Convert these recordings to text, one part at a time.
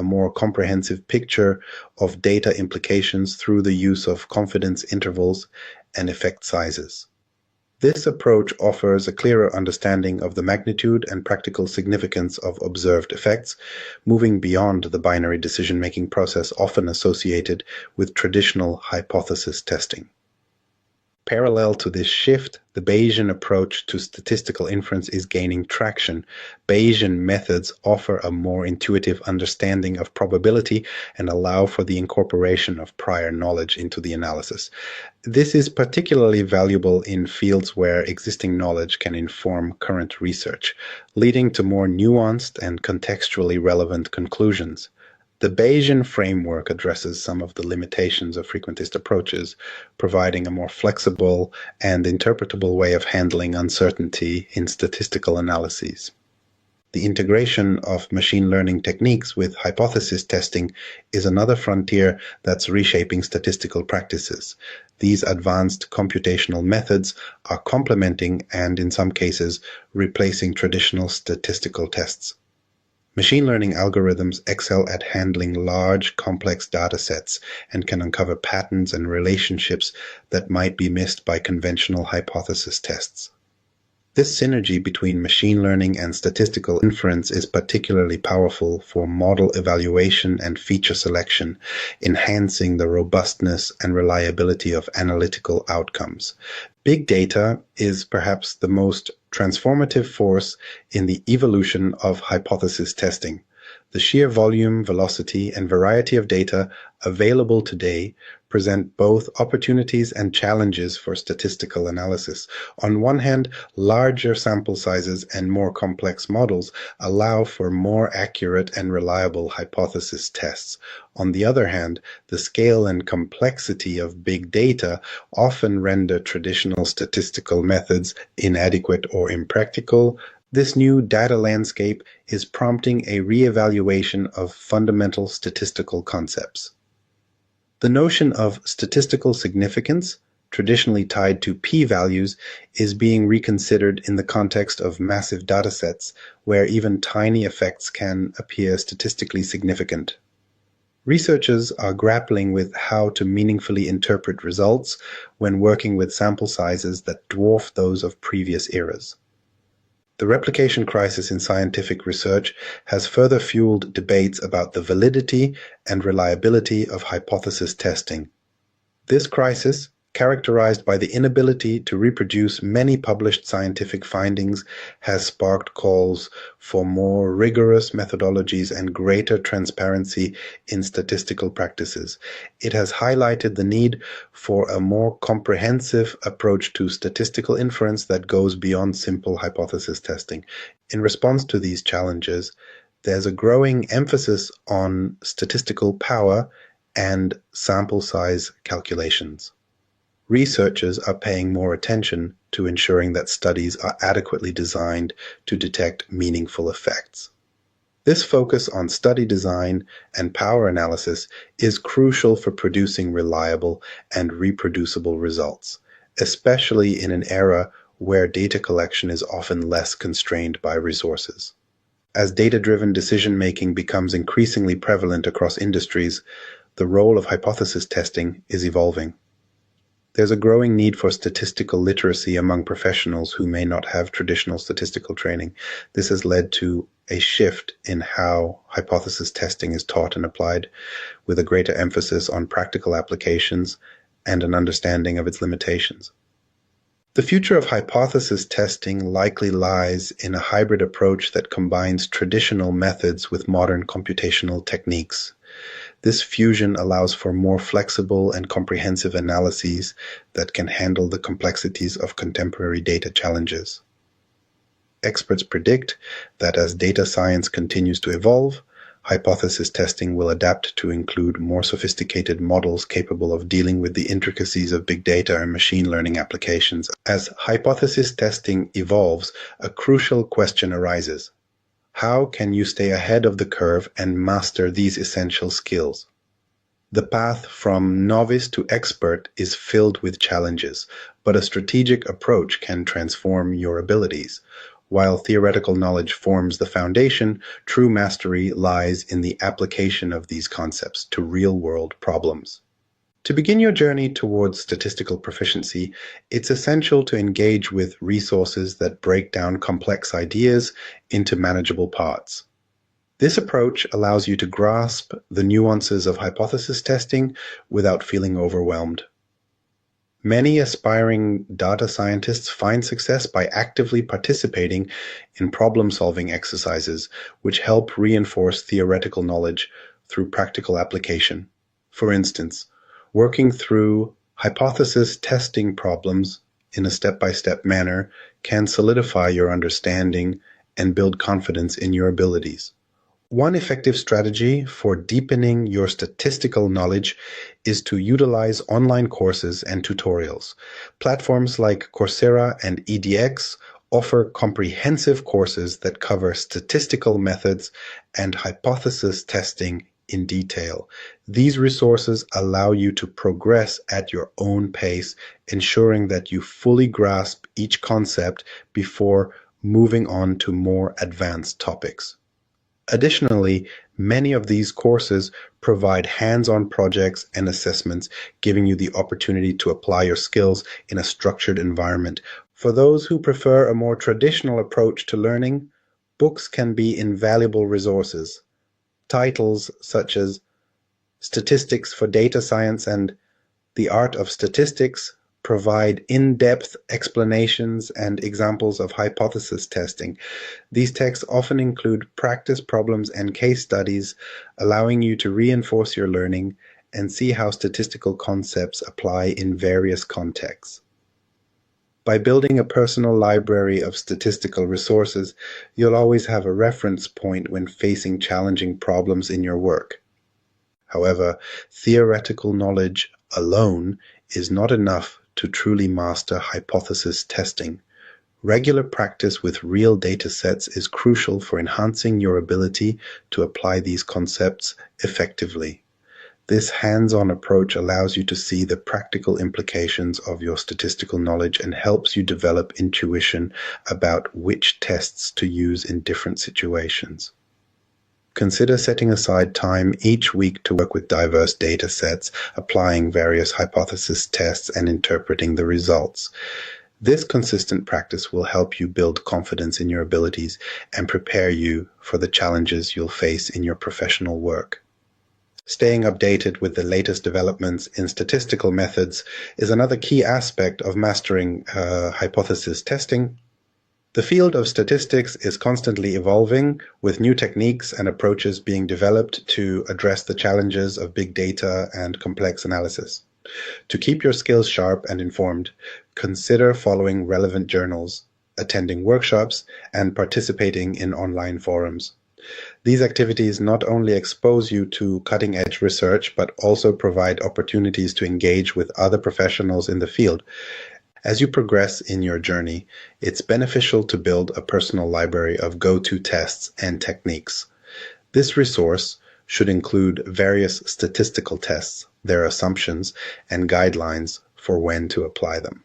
a more comprehensive picture of data implications through the use of confidence intervals and effect sizes. This approach offers a clearer understanding of the magnitude and practical significance of observed effects, moving beyond the binary decision-making process often associated with traditional hypothesis testing. Parallel to this shift, the Bayesian approach to statistical inference is gaining traction. Bayesian methods offer a more intuitive understanding of probability and allow for the incorporation of prior knowledge into the analysis. This is particularly valuable in fields where existing knowledge can inform current research, leading to more nuanced and contextually relevant conclusions. The Bayesian framework addresses some of the limitations of frequentist approaches, providing a more flexible and interpretable way of handling uncertainty in statistical analyses. The integration of machine learning techniques with hypothesis testing is another frontier that's reshaping statistical practices. These advanced computational methods are complementing and, in some cases, replacing traditional statistical tests. Machine learning algorithms excel at handling large, complex data sets and can uncover patterns and relationships that might be missed by conventional hypothesis tests. This synergy between machine learning and statistical inference is particularly powerful for model evaluation and feature selection, enhancing the robustness and reliability of analytical outcomes. Big data is perhaps the most transformative force in the evolution of hypothesis testing. The sheer volume, velocity, and variety of data available today present both opportunities and challenges for statistical analysis. On one hand, larger sample sizes and more complex models allow for more accurate and reliable hypothesis tests. On the other hand, the scale and complexity of big data often render traditional statistical methods inadequate or impractical. This new data landscape is prompting a re-evaluation of fundamental statistical concepts. The notion of statistical significance, traditionally tied to p-values, is being reconsidered in the context of massive datasets, where even tiny effects can appear statistically significant. Researchers are grappling with how to meaningfully interpret results when working with sample sizes that dwarf those of previous eras. The replication crisis in scientific research has further fueled debates about the validity and reliability of hypothesis testing. This crisis, characterized by the inability to reproduce many published scientific findings, has sparked calls for more rigorous methodologies and greater transparency in statistical practices. It has highlighted the need for a more comprehensive approach to statistical inference that goes beyond simple hypothesis testing. In response to these challenges, there's a growing emphasis on statistical power and sample size calculations. Researchers are paying more attention to ensuring that studies are adequately designed to detect meaningful effects. This focus on study design and power analysis is crucial for producing reliable and reproducible results, especially in an era where data collection is often less constrained by resources. As data-driven decision-making becomes increasingly prevalent across industries, the role of hypothesis testing is evolving. There's a growing need for statistical literacy among professionals who may not have traditional statistical training. This has led to a shift in how hypothesis testing is taught and applied, with a greater emphasis on practical applications and an understanding of its limitations. The future of hypothesis testing likely lies in a hybrid approach that combines traditional methods with modern computational techniques. This fusion allows for more flexible and comprehensive analyses that can handle the complexities of contemporary data challenges. Experts predict that as data science continues to evolve, hypothesis testing will adapt to include more sophisticated models capable of dealing with the intricacies of big data and machine learning applications. As hypothesis testing evolves, a crucial question arises. How can you stay ahead of the curve and master these essential skills? The path from novice to expert is filled with challenges, but a strategic approach can transform your abilities. While theoretical knowledge forms the foundation, true mastery lies in the application of these concepts to real-world problems. To begin your journey towards statistical proficiency, it's essential to engage with resources that break down complex ideas into manageable parts. This approach allows you to grasp the nuances of hypothesis testing without feeling overwhelmed. Many aspiring data scientists find success by actively participating in problem-solving exercises, which help reinforce theoretical knowledge through practical application. For instance, working through hypothesis testing problems in a step-by-step manner can solidify your understanding and build confidence in your abilities. One effective strategy for deepening your statistical knowledge is to utilize online courses and tutorials. Platforms like Coursera and edX offer comprehensive courses that cover statistical methods and hypothesis testing in detail. These resources allow you to progress at your own pace, ensuring that you fully grasp each concept before moving on to more advanced topics. Additionally, many of these courses provide hands-on projects and assessments, giving you the opportunity to apply your skills in a structured environment. For those who prefer a more traditional approach to learning, books can be invaluable resources. Titles such as Statistics for Data Science and The Art of Statistics provide in-depth explanations and examples of hypothesis testing. These texts often include practice problems and case studies, allowing you to reinforce your learning and see how statistical concepts apply in various contexts. By building a personal library of statistical resources, you'll always have a reference point when facing challenging problems in your work. However, theoretical knowledge alone is not enough to truly master hypothesis testing. Regular practice with real data sets is crucial for enhancing your ability to apply these concepts effectively. This hands-on approach allows you to see the practical implications of your statistical knowledge and helps you develop intuition about which tests to use in different situations. Consider setting aside time each week to work with diverse data sets, applying various hypothesis tests and interpreting the results. This consistent practice will help you build confidence in your abilities and prepare you for the challenges you'll face in your professional work. Staying updated with the latest developments in statistical methods is another key aspect of mastering hypothesis testing. The field of statistics is constantly evolving, with new techniques and approaches being developed to address the challenges of big data and complex analysis. To keep your skills sharp and informed, consider following relevant journals, attending workshops, and participating in online forums. These activities not only expose you to cutting-edge research, but also provide opportunities to engage with other professionals in the field. As you progress in your journey, it's beneficial to build a personal library of go-to tests and techniques. This resource should include various statistical tests, their assumptions, and guidelines for when to apply them.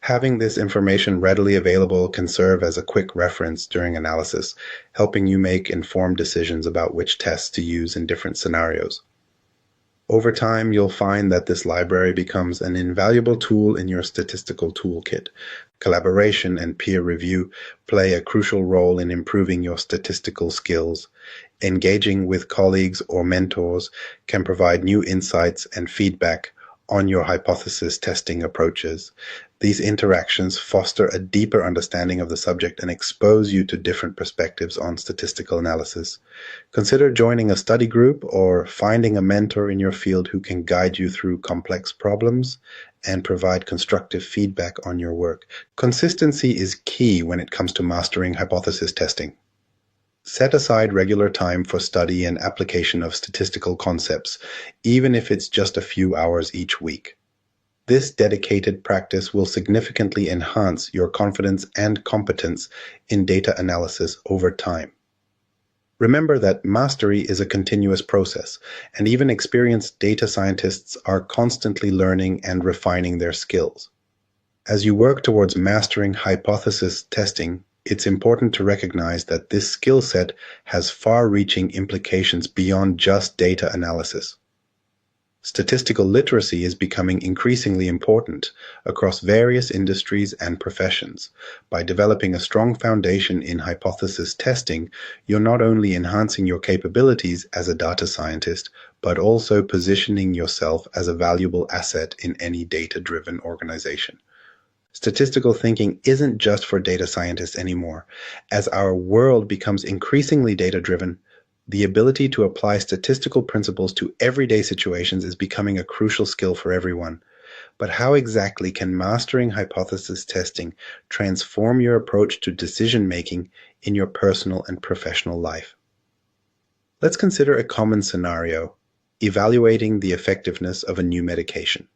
Having this information readily available can serve as a quick reference during analysis, helping you make informed decisions about which tests to use in different scenarios. Over time, you'll find that this library becomes an invaluable tool in your statistical toolkit. Collaboration and peer review play a crucial role in improving your statistical skills. Engaging with colleagues or mentors can provide new insights and feedback on your hypothesis testing approaches. These interactions foster a deeper understanding of the subject and expose you to different perspectives on statistical analysis. Consider joining a study group or finding a mentor in your field who can guide you through complex problems and provide constructive feedback on your work. Consistency is key when it comes to mastering hypothesis testing. Set aside regular time for study and application of statistical concepts, even if it's just a few hours each week. This dedicated practice will significantly enhance your confidence and competence in data analysis over time. Remember that mastery is a continuous process, and even experienced data scientists are constantly learning and refining their skills. As you work towards mastering hypothesis testing, it's important to recognize that this skill set has far-reaching implications beyond just data analysis. Statistical literacy is becoming increasingly important across various industries and professions. By developing a strong foundation in hypothesis testing, you're not only enhancing your capabilities as a data scientist, but also positioning yourself as a valuable asset in any data-driven organization. Statistical thinking isn't just for data scientists anymore. As our world becomes increasingly data-driven, the ability to apply statistical principles to everyday situations is becoming a crucial skill for everyone. But how exactly can mastering hypothesis testing transform your approach to decision-making in your personal and professional life? Let's consider a common scenario: evaluating the effectiveness of a new medication.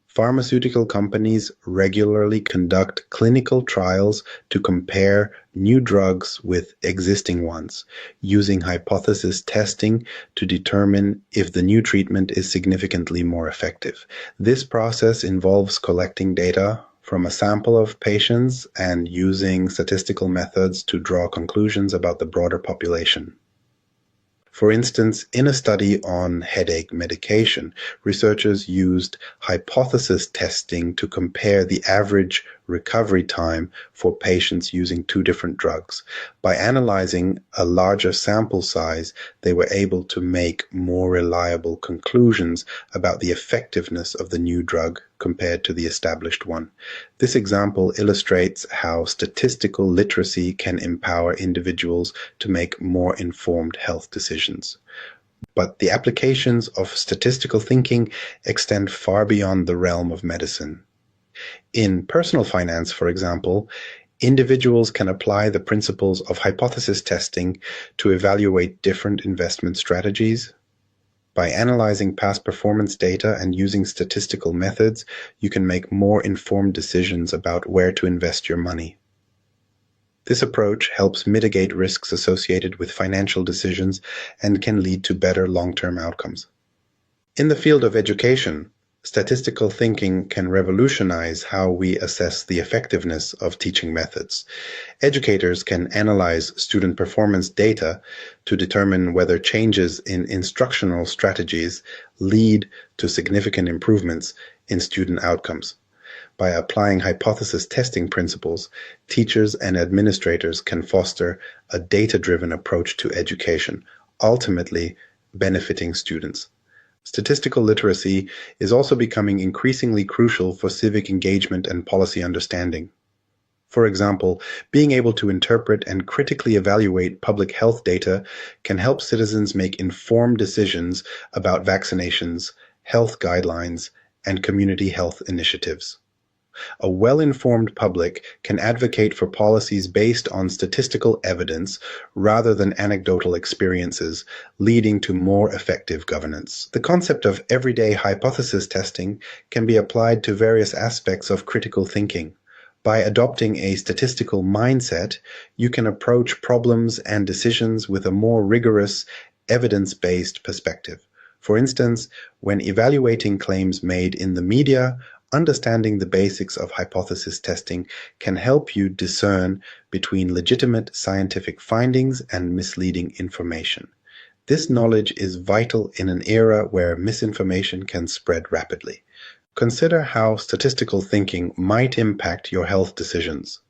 Pharmaceutical companies regularly conduct clinical trials to compare new drugs with existing ones, using hypothesis testing to determine if the new treatment is significantly more effective. This process involves collecting data from a sample of patients and using statistical methods to draw conclusions about the broader population. For instance, in a study on headache medication, researchers used hypothesis testing to compare the average recovery time for patients using two different drugs. By analyzing a larger sample size, they were able to make more reliable conclusions about the effectiveness of the new drug compared to the established one. This example illustrates how statistical literacy can empower individuals to make more informed health decisions. But the applications of statistical thinking extend far beyond the realm of medicine. In personal finance, for example, individuals can apply the principles of hypothesis testing to evaluate different investment strategies. By analyzing past performance data and using statistical methods, you can make more informed decisions about where to invest your money. This approach helps mitigate risks associated with financial decisions and can lead to better long-term outcomes. In the field of education, statistical thinking can revolutionize how we assess the effectiveness of teaching methods. Educators can analyze student performance data to determine whether changes in instructional strategies lead to significant improvements in student outcomes. By applying hypothesis testing principles, teachers and administrators can foster a data-driven approach to education, ultimately benefiting students. Statistical literacy is also becoming increasingly crucial for civic engagement and policy understanding. For example, being able to interpret and critically evaluate public health data can help citizens make informed decisions about vaccinations, health guidelines, and community health initiatives. A well-informed public can advocate for policies based on statistical evidence rather than anecdotal experiences, leading to more effective governance. The concept of everyday hypothesis testing can be applied to various aspects of critical thinking. By adopting a statistical mindset, you can approach problems and decisions with a more rigorous, evidence-based perspective. For instance, when evaluating claims made in the media, understanding the basics of hypothesis testing can help you discern between legitimate scientific findings and misleading information. This knowledge is vital in an era where misinformation can spread rapidly. Consider how statistical thinking might impact your health decisions.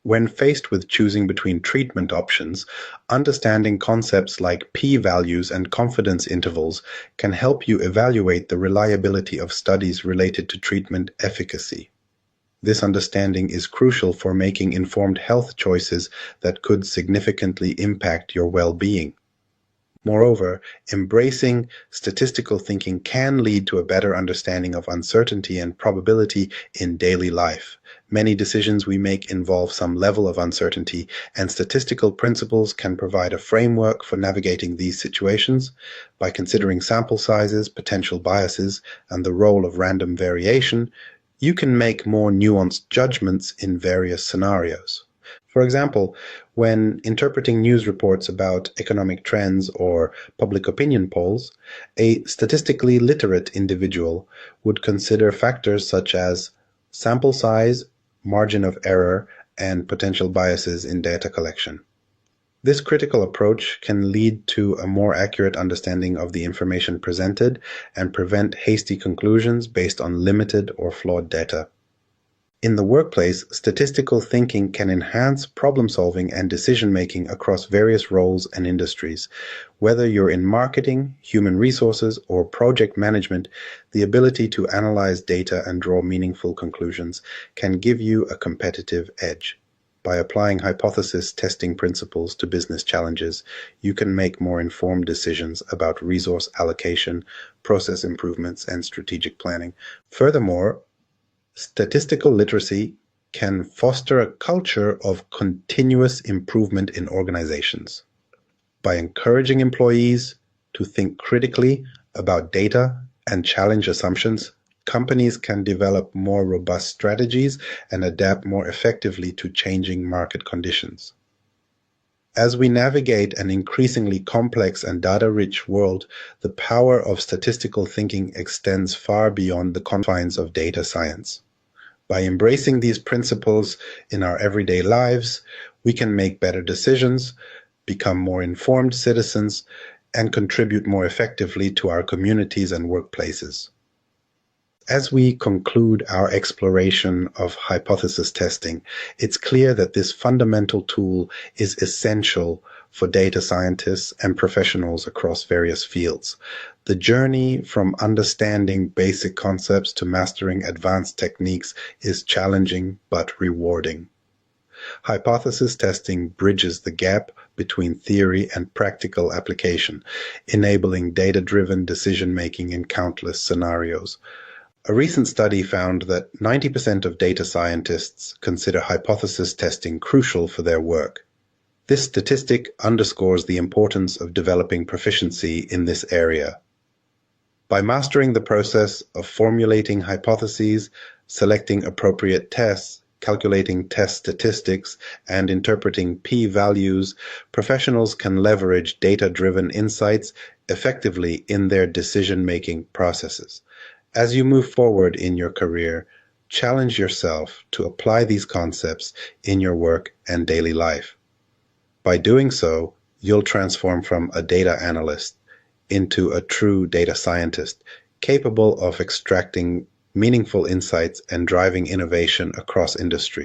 When faced with choosing between treatment options, understanding concepts like p-values and confidence intervals can help you evaluate the reliability of studies related to treatment efficacy. This understanding is crucial for making informed health choices that could significantly impact your well-being. Moreover, embracing statistical thinking can lead to a better understanding of uncertainty and probability in daily life. Many decisions we make involve some level of uncertainty, and statistical principles can provide a framework for navigating these situations. By considering sample sizes, potential biases, and the role of random variation, you can make more nuanced judgments in various scenarios. For example, when interpreting news reports about economic trends or public opinion polls, a statistically literate individual would consider factors such as sample size, margin of error, and potential biases in data collection. This critical approach can lead to a more accurate understanding of the information presented and prevent hasty conclusions based on limited or flawed data. In the workplace, statistical thinking can enhance problem-solving and decision-making across various roles and industries. Whether you're in marketing, human resources, or project management, the ability to analyze data and draw meaningful conclusions can give you a competitive edge. By applying hypothesis testing principles to business challenges, you can make more informed decisions about resource allocation, process improvements, and strategic planning. Furthermore, statistical literacy can foster a culture of continuous improvement in organizations. By encouraging employees to think critically about data and challenge assumptions, companies can develop more robust strategies and adapt more effectively to changing market conditions. As we navigate an increasingly complex and data-rich world, the power of statistical thinking extends far beyond the confines of data science. By embracing these principles in our everyday lives, we can make better decisions, become more informed citizens, and contribute more effectively to our communities and workplaces. As we conclude our exploration of hypothesis testing, it's clear that this fundamental tool is essential for data scientists and professionals across various fields. The journey from understanding basic concepts to mastering advanced techniques is challenging but rewarding. Hypothesis testing bridges the gap between theory and practical application, enabling data-driven decision-making in countless scenarios. A recent study found that 90% of data scientists consider hypothesis testing crucial for their work. This statistic underscores the importance of developing proficiency in this area. By mastering the process of formulating hypotheses, selecting appropriate tests, calculating test statistics, and interpreting p-values, professionals can leverage data-driven insights effectively in their decision-making processes. As you move forward in your career, challenge yourself to apply these concepts in your work and daily life. By doing so, you'll transform from a data analyst into a true data scientist, capable of extracting meaningful insights and driving innovation across industries.